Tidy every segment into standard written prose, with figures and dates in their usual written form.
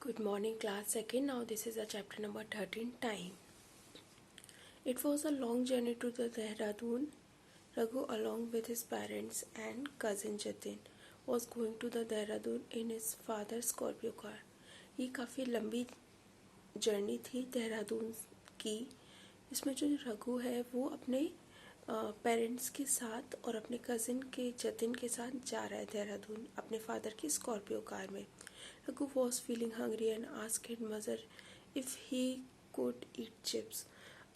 Good morning, class second. Now this is a chapter number 13, time. It was a long journey to the Dehradun. Raghu, along with his parents and cousin Jatin, was going to the Dehradun in his father's Scorpio car. ये काफ़ी लंबी journey थी देहरादून की, इसमें जो रघु है वो अपने पेरेंट्स के साथ और अपने कज़िन के जतिन के साथ जा रहा है देहरादून अपने फादर की स्कॉर्पियो कार में. Raghu was feeling hungry and asked his mother if he could eat chips.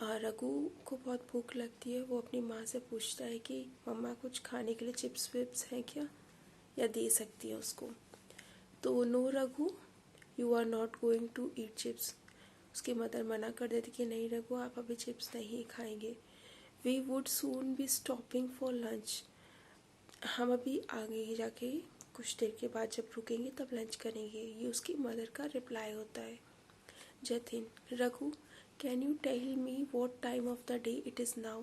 Raghu को बहुत भूख लगती है. वो अपनी माँ से पूछता है कि मम्मा कुछ खाने के लिए चिप्स विप्स हैं क्या, या दे सकती है उसको. तो no Raghu, you are not going to eat chips. उसकी मदर मना कर देती कि नहीं रघु, आप अभी चिप्स नहीं खाएंगे. We would soon be stopping for lunch. हम अभी आगे जाके कुछ देर के बाद जब रुकेंगे तब लंच करेंगे. ये उसकी मदर का रिप्लाई होता है. Jatin, Raghu can you tell me what time of the day it is now.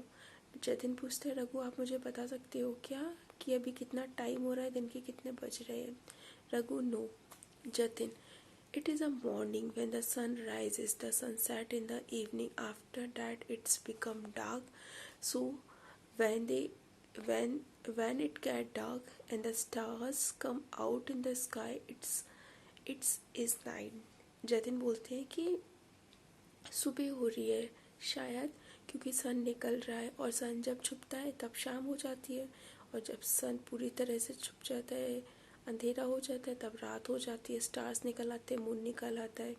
Jatin पूछते हैं रघु आप मुझे बता सकते हो क्या कि अभी कितना टाइम हो रहा है, दिन के कितने बज रहे हैं. Raghu no. Jatin, it is a morning when the sun rises, the sunset in the evening, after that it's become dark. So when it get dark and the stars come out in the sky, it's is night. Jatin बोलते हैं कि सुबह हो रही है शायद, क्योंकि सन निकल रहा है और सन जब छुपता है तब शाम हो जाती है, और जब सन पूरी तरह से छुप जाता है, अंधेरा हो जाता है, तब रात हो जाती है. स्टार्स निकल आते हैं, मून निकल आता है.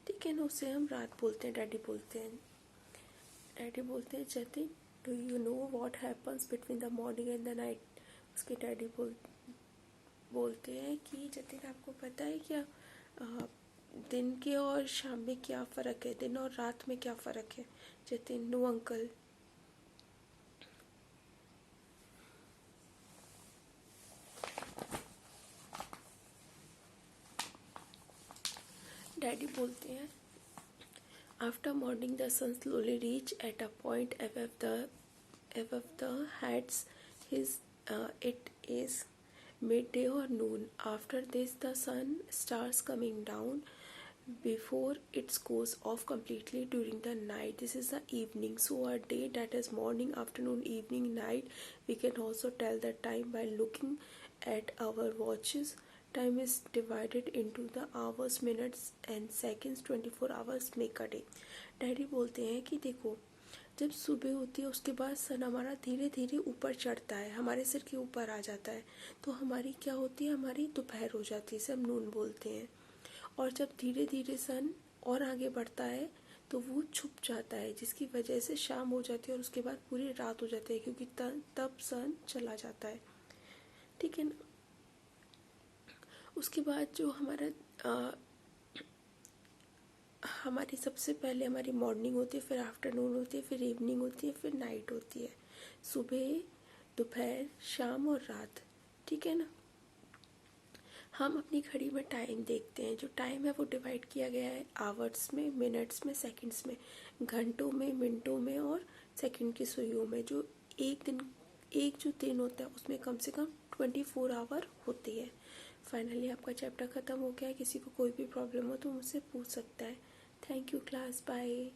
ठीक है ना, उसे हम रात बोलते हैं. डैडी बोलते हैं Jatin do you know what happens between the morning and the night. उसके डैडी बोलते हैं कि जतिन आपको पता है क्या दिन के और शाम में क्या फ़र्क है, दिन और रात में क्या फ़र्क है. Jatin, no uncle. डैडी बोलते हैं after morning the sun slowly reach at a point above the heads his it is midday or noon. After this the sun starts coming down before it goes off completely during the night. This is the evening. So a day that is morning, afternoon, evening, night. We can also tell the time by looking at our watches. Time is divided into the hours, minutes and seconds. 24 hours make a day. Daddy बोलते हैं कि देखो जब सुबह होती है उसके बाद सन हमारा धीरे धीरे ऊपर चढ़ता है, हमारे सिर के ऊपर आ जाता है, तो हमारी क्या होती है, हमारी दोपहर हो जाती है, इसे हम नून बोलते हैं. और जब धीरे धीरे सन और आगे बढ़ता है तो वो छुप जाता है, जिसकी वजह से शाम हो जाती है और उसके बाद पूरी रात हो जाती है, क्योंकि तब सन चला जाता है. ठीक है ना. उसके बाद जो हमारी सबसे पहले हमारी मॉर्निंग होती है, फिर आफ्टरनून होती है, फिर इवनिंग होती है, फिर नाइट होती है. सुबह, दोपहर, शाम और रात. ठीक है ना. हम अपनी घड़ी में टाइम देखते हैं. जो टाइम है वो डिवाइड किया गया है आवर्स में, मिनट्स में, सेकंड्स में, घंटों में, मिनटों में और सेकंड की सुइयों में. जो एक जो दिन होता है उसमें कम से कम 24 आवर होती है. फाइनली आपका चैप्टर ख़त्म हो गया है. किसी को कोई भी प्रॉब्लम हो तो मुझसे पूछ सकता है. Thank you class, bye.